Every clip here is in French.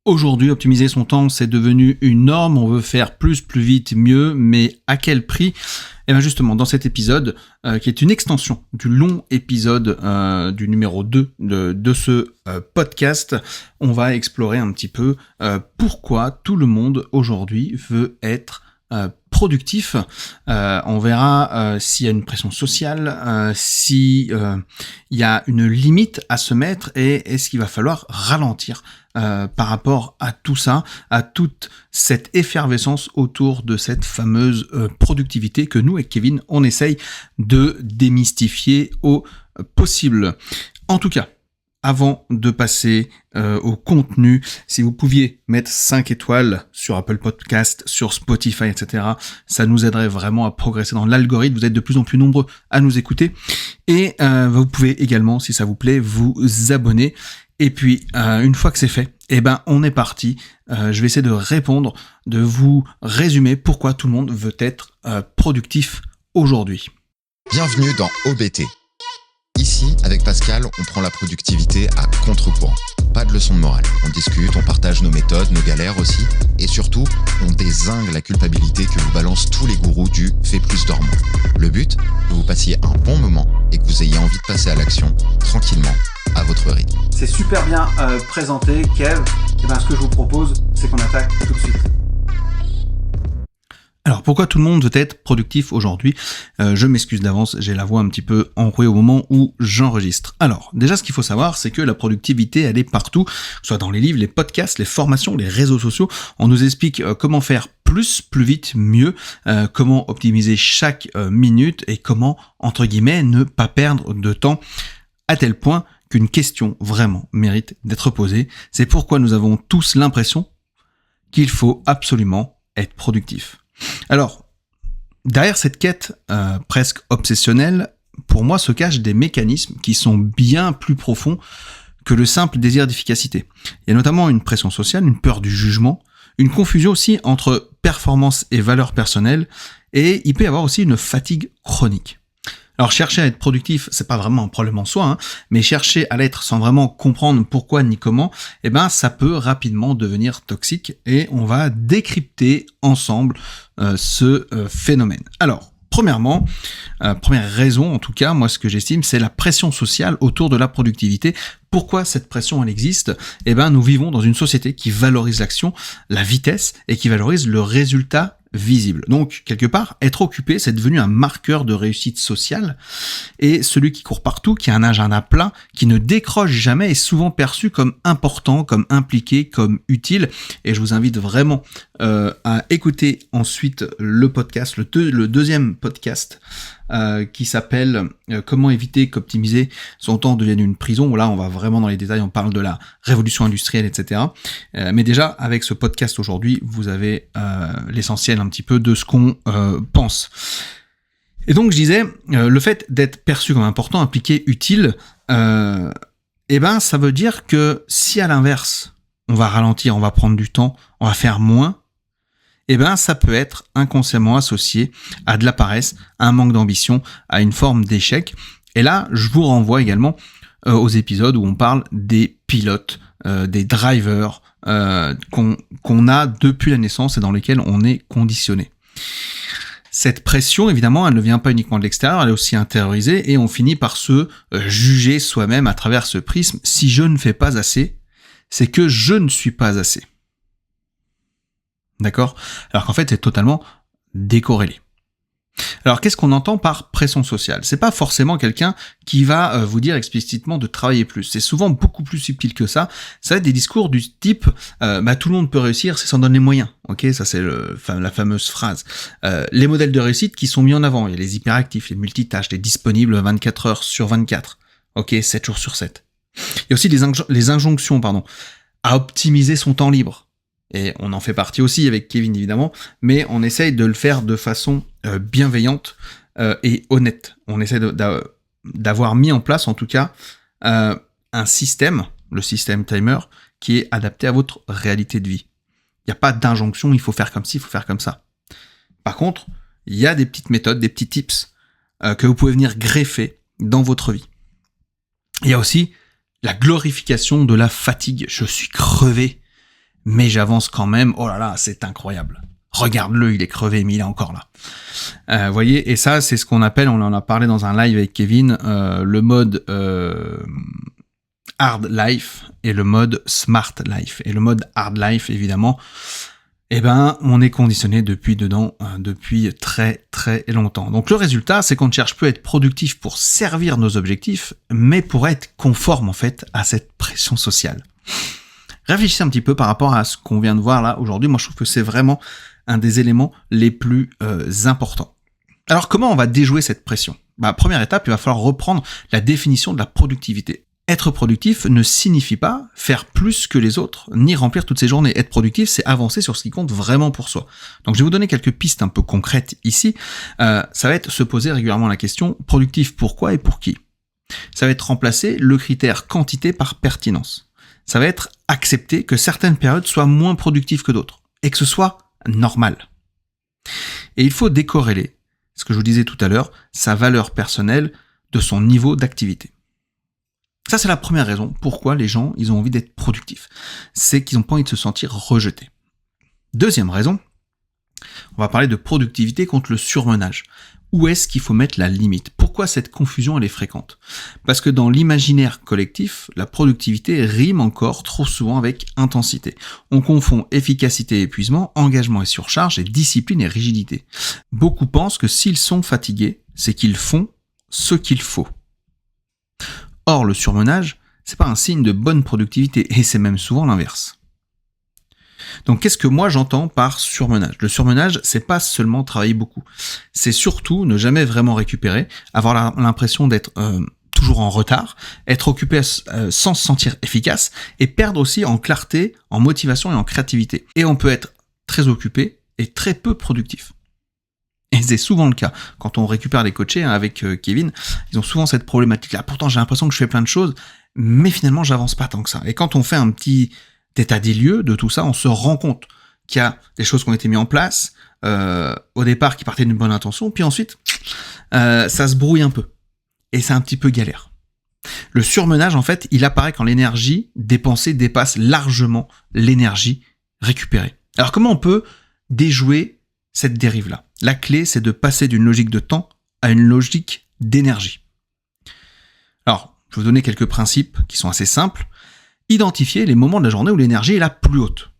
Aujourd'hui, optimiser son temps, c'est devenu une norme. On veut faire plus vite, mieux, mais à quel prix ? Et bien justement, dans cet épisode, qui est une extension du long épisode du numéro 2 de ce podcast, on va explorer un petit peu pourquoi tout le monde aujourd'hui veut être productif. On verra s'il y a une pression sociale, si il y a une limite à se mettre et est-ce qu'il va falloir ralentir par rapport à tout ça, à toute cette effervescence autour de cette fameuse productivité que nous, avec Kevin, on essaye de démystifier au possible. En tout cas, avant de passer au contenu, si vous pouviez mettre 5 étoiles sur Apple Podcast, sur Spotify, etc., ça nous aiderait vraiment à progresser dans l'algorithme. Vous êtes de plus en plus nombreux à nous écouter. Et vous pouvez également, si ça vous plaît, vous abonner. Et puis, une fois que c'est fait, on est parti. Je vais essayer de répondre, de vous résumer pourquoi tout le monde veut être productif aujourd'hui. Bienvenue dans OBT. Ici, avec Pascal, on prend la productivité à contre-courant. Pas de leçon de morale. On discute, on partage nos méthodes, nos galères aussi. Et surtout, on dézingue la culpabilité que vous balancent tous les gourous du « fais plus, dors moins ». Le but, que vous passiez un bon moment et que vous ayez envie de passer à l'action, tranquillement, à votre rythme. C'est super bien présenté, Kev. Ce que je vous propose, c'est qu'on attaque tout de suite. Alors, pourquoi tout le monde veut être productif aujourd'hui ? Je m'excuse d'avance, j'ai la voix un petit peu enrouée au moment où j'enregistre. Alors, déjà, ce qu'il faut savoir, c'est que la productivité, elle est partout, soit dans les livres, les podcasts, les formations, les réseaux sociaux. On nous explique comment faire plus vite, mieux, comment optimiser chaque minute et comment, entre guillemets, ne pas perdre de temps, à tel point qu'une question vraiment mérite d'être posée. C'est pourquoi nous avons tous l'impression qu'il faut absolument être productif. Alors, derrière cette quête presque obsessionnelle, pour moi se cachent des mécanismes qui sont bien plus profonds que le simple désir d'efficacité. Il y a notamment une pression sociale, une peur du jugement, une confusion aussi entre performance et valeur personnelle, et il peut y avoir aussi une fatigue chronique. Alors chercher à être productif, c'est pas vraiment un problème en soi, mais chercher à l'être sans vraiment comprendre pourquoi ni comment, ça peut rapidement devenir toxique et on va décrypter ensemble ce phénomène. Alors, premièrement, première raison en tout cas, moi ce que j'estime, c'est la pression sociale autour de la productivité. Pourquoi cette pression elle existe ? Nous vivons dans une société qui valorise l'action, la vitesse et qui valorise le résultat visible. Donc, quelque part, être occupé, c'est devenu un marqueur de réussite sociale. Et celui qui court partout, qui a un agenda plein, qui ne décroche jamais, est souvent perçu comme important, comme impliqué, comme utile. Et je vous invite vraiment à écouter ensuite le podcast, le deuxième podcast, qui s'appelle Comment éviter qu'optimiser son temps devienne une prison. Là, on va vraiment dans les détails, on parle de la révolution industrielle, etc. Mais déjà, avec ce podcast aujourd'hui, vous avez l'essentiel un petit peu de ce qu'on pense. Et donc, je disais, le fait d'être perçu comme important, impliqué, utile, ça veut dire que si à l'inverse, on va ralentir, on va prendre du temps, on va faire moins, ça peut être inconsciemment associé à de la paresse, à un manque d'ambition, à une forme d'échec. Et là, je vous renvoie également aux épisodes où on parle des pilotes, des drivers qu'on a depuis la naissance et dans lesquels on est conditionné. Cette pression, évidemment, elle ne vient pas uniquement de l'extérieur, elle est aussi intériorisée et on finit par se juger soi-même à travers ce prisme. Si je ne fais pas assez, c'est que je ne suis pas assez. D'accord ? Alors qu'en fait, c'est totalement décorrélé. Alors, qu'est-ce qu'on entend par pression sociale ? C'est pas forcément quelqu'un qui va vous dire explicitement de travailler plus. C'est souvent beaucoup plus subtil que ça. Ça va être des discours du type tout le monde peut réussir, c'est s'en donner les moyens. Ok, ça c'est la fameuse phrase. Les modèles de réussite qui sont mis en avant. Il y a les hyperactifs, les multitâches, les disponibles 24 heures sur 24. Ok, 7 jours sur 7. Il y a aussi les injonctions, à optimiser son temps libre. Et on en fait partie aussi avec Kevin évidemment, mais on essaye de le faire de façon bienveillante et honnête. On essaie d'avoir mis en place en tout cas un système, le système timer, qui est adapté à votre réalité de vie. Il n'y a pas d'injonction, il faut faire comme ci, il faut faire comme ça. Par contre, il y a des petites méthodes, des petits tips que vous pouvez venir greffer dans votre vie. Il y a aussi la glorification de la fatigue. Je suis crevé, mais j'avance quand même. Oh là là, c'est incroyable. Regarde-le, il est crevé, mais il est encore là. Voyez, et ça, c'est ce qu'on appelle, on en a parlé dans un live avec Kevin, le mode hard life et le mode smart life. Et le mode hard life, évidemment, on est conditionné depuis très très longtemps. Donc le résultat, c'est qu'on ne cherche plus à être productif pour servir nos objectifs, mais pour être conforme en fait à cette pression sociale. Réfléchissez un petit peu par rapport à ce qu'on vient de voir là aujourd'hui. Moi, je trouve que c'est vraiment un des éléments les plus importants. Alors, comment on va déjouer cette pression ? Première étape, il va falloir reprendre la définition de la productivité. Être productif ne signifie pas faire plus que les autres, ni remplir toutes ses journées. Être productif, c'est avancer sur ce qui compte vraiment pour soi. Donc, je vais vous donner quelques pistes un peu concrètes ici. Ça va être se poser régulièrement la question, productif pourquoi et pour qui ? Ça va être remplacer le critère quantité par pertinence. Ça va être accepter que certaines périodes soient moins productives que d'autres, et que ce soit normal. Et il faut décorréler, ce que je vous disais tout à l'heure, sa valeur personnelle de son niveau d'activité. Ça, c'est la première raison pourquoi les gens, ils ont envie d'être productifs. C'est qu'ils n'ont pas envie de se sentir rejetés. Deuxième raison, on va parler de productivité contre le surmenage. Où est-ce qu'il faut mettre la limite ? Pourquoi cette confusion, elle est fréquente ? Parce que dans l'imaginaire collectif, la productivité rime encore trop souvent avec intensité. On confond efficacité et épuisement, engagement et surcharge, et discipline et rigidité. Beaucoup pensent que s'ils sont fatigués, c'est qu'ils font ce qu'il faut. Or, le surmenage, c'est pas un signe de bonne productivité, et c'est même souvent l'inverse. Donc, qu'est-ce que moi j'entends par surmenage ? Le surmenage, c'est pas seulement travailler beaucoup. C'est surtout ne jamais vraiment récupérer, avoir l'impression d'être toujours en retard, être occupé sans se sentir efficace, et perdre aussi en clarté, en motivation et en créativité. Et on peut être très occupé et très peu productif. Et c'est souvent le cas. Quand on récupère les coachés avec Kevin, ils ont souvent cette problématique-là. Pourtant, j'ai l'impression que je fais plein de choses, mais finalement, j'avance pas tant que ça. Et quand on fait un petit état des lieux de tout ça, on se rend compte qu'il y a des choses qui ont été mises en place, au départ qui partaient d'une bonne intention, puis ensuite, ça se brouille un peu. Et c'est un petit peu galère. Le surmenage, en fait, il apparaît quand l'énergie dépensée dépasse largement l'énergie récupérée. Alors comment on peut déjouer cette dérive-là ? La clé, c'est de passer d'une logique de temps à une logique d'énergie. Alors, je vais vous donner quelques principes qui sont assez simples. Identifier les moments de la journée où l'énergie est la plus haute.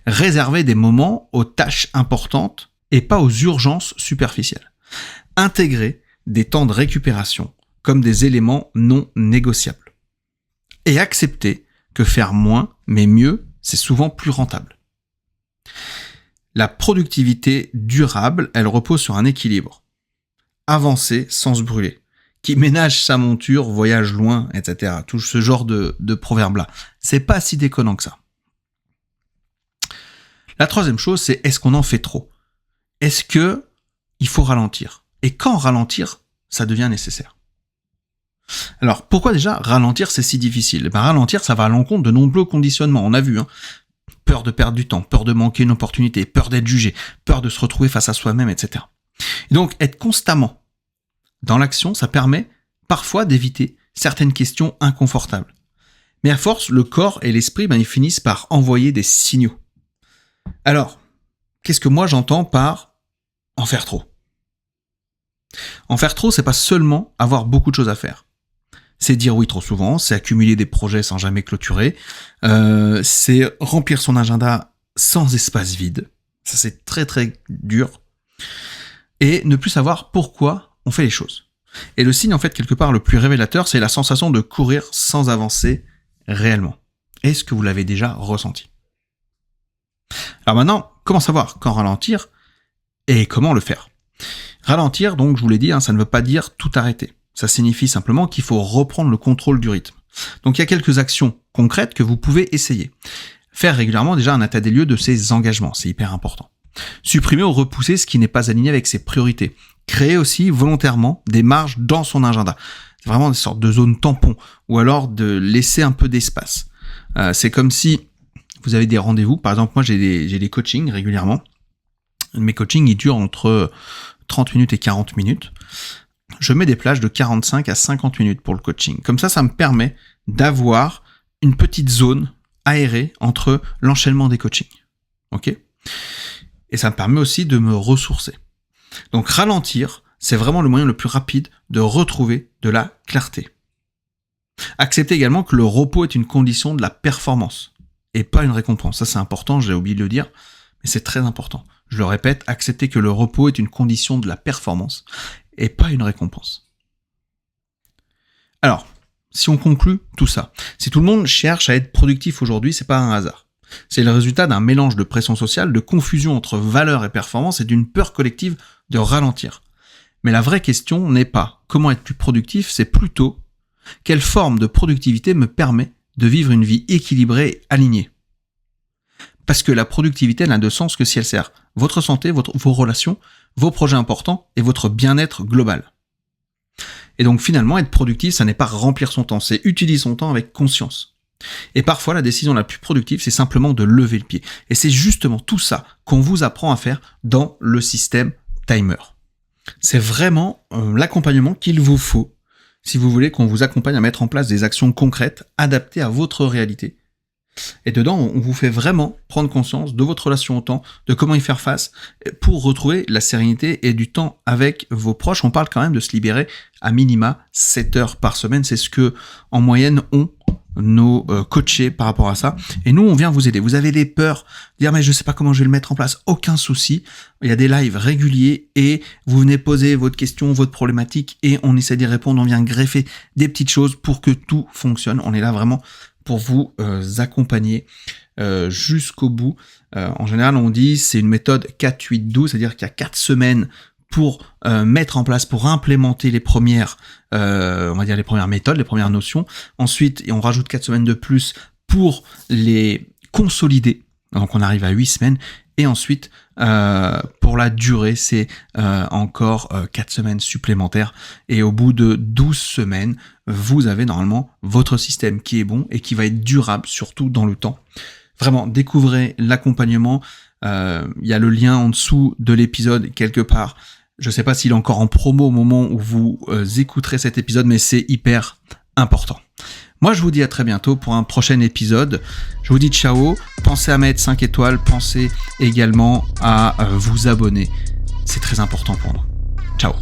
Réserver des moments aux tâches importantes et pas aux urgences superficielles. Intégrer des temps de récupération comme des éléments non négociables. Et accepter que faire moins, mais mieux, c'est souvent plus rentable. La productivité durable, elle repose sur un équilibre. Avancer sans se brûler. Qui ménage sa monture, voyage loin, etc. Tout ce genre de proverbe-là. C'est pas si déconnant que ça. La troisième chose, c'est est-ce qu'on en fait trop ? Est-ce que il faut ralentir ? Et quand ralentir, ça devient nécessaire. Alors, pourquoi déjà ralentir, c'est si difficile ? Ralentir, ça va à l'encontre de nombreux conditionnements. On a vu, peur de perdre du temps, peur de manquer une opportunité, peur d'être jugé, peur de se retrouver face à soi-même, etc. Et donc, être constamment dans l'action, ça permet parfois d'éviter certaines questions inconfortables. Mais à force, le corps et l'esprit, ils finissent par envoyer des signaux. Alors, qu'est-ce que moi j'entends par en faire trop ? En faire trop, c'est pas seulement avoir beaucoup de choses à faire. C'est dire oui trop souvent, c'est accumuler des projets sans jamais clôturer, c'est remplir son agenda sans espace vide. Ça, c'est très très dur. Et ne plus savoir pourquoi on fait les choses. Et le signe, en fait, quelque part, le plus révélateur, c'est la sensation de courir sans avancer réellement. Est-ce que vous l'avez déjà ressenti ? Alors maintenant, comment savoir quand ralentir et comment le faire ? Ralentir, donc, je vous l'ai dit, ça ne veut pas dire tout arrêter. Ça signifie simplement qu'il faut reprendre le contrôle du rythme. Donc il y a quelques actions concrètes que vous pouvez essayer. Faire régulièrement déjà un état des lieux de ses engagements, c'est hyper important. Supprimer ou repousser ce qui n'est pas aligné avec ses priorités. Créer aussi volontairement des marges dans son agenda. C'est vraiment des sortes de zones tampons, ou alors de laisser un peu d'espace. C'est comme si vous avez des rendez-vous. Par exemple, moi j'ai des coachings régulièrement. Mes coachings, ils durent entre 30 minutes et 40 minutes. Je mets des plages de 45 à 50 minutes pour le coaching. Comme ça me permet d'avoir une petite zone aéré entre l'enchaînement des coachings. Ok ? Et ça me permet aussi de me ressourcer. Donc ralentir, c'est vraiment le moyen le plus rapide de retrouver de la clarté. Acceptez également que le repos est une condition de la performance et pas une récompense. Ça c'est important, j'ai oublié de le dire, mais c'est très important. Je le répète, acceptez que le repos est une condition de la performance et pas une récompense. Alors, si on conclut tout ça, si tout le monde cherche à être productif aujourd'hui, c'est pas un hasard. C'est le résultat d'un mélange de pression sociale, de confusion entre valeur et performance et d'une peur collective de ralentir. Mais la vraie question n'est pas comment être plus productif, c'est plutôt quelle forme de productivité me permet de vivre une vie équilibrée et alignée. Parce que la productivité n'a de sens que si elle sert votre santé, vos relations, vos projets importants et votre bien-être global. Et donc finalement, être productif, ça n'est pas remplir son temps, c'est utiliser son temps avec conscience. Et parfois, la décision la plus productive, c'est simplement de lever le pied. Et c'est justement tout ça qu'on vous apprend à faire dans le système Timer. C'est vraiment l'accompagnement qu'il vous faut si vous voulez qu'on vous accompagne à mettre en place des actions concrètes adaptées à votre réalité. Et dedans, on vous fait vraiment prendre conscience de votre relation au temps, de comment y faire face pour retrouver la sérénité et du temps avec vos proches. On parle quand même de se libérer à minima 7 heures par semaine. C'est ce que, en moyenne, ont nos coachés par rapport à ça. Et nous, on vient vous aider. Vous avez des peurs, dire mais je sais pas comment je vais le mettre en place. Aucun souci. Il y a des lives réguliers et vous venez poser votre question, votre problématique et on essaie d'y répondre. On vient greffer des petites choses pour que tout fonctionne. On est là vraiment pour vous accompagner jusqu'au bout. En général, on dit c'est une méthode 4-8-12, c'est-à-dire qu'il y a 4 semaines pour mettre en place, pour implémenter les premières, on va dire les premières méthodes, les premières notions. Ensuite, on rajoute 4 semaines de plus pour les consolider. Donc on arrive à 8 semaines. Et ensuite, pour la durée, c'est encore 4 semaines supplémentaires. Et au bout de 12 semaines, vous avez normalement votre système qui est bon et qui va être durable, surtout dans le temps. Vraiment, découvrez l'accompagnement. Il y a le lien en dessous de l'épisode quelque part. Je ne sais pas s'il est encore en promo au moment où vous écouterez cet épisode, mais c'est hyper important. Moi, je vous dis à très bientôt pour un prochain épisode. Je vous dis ciao. Pensez à mettre 5 étoiles. Pensez également à vous abonner. C'est très important pour moi. Ciao.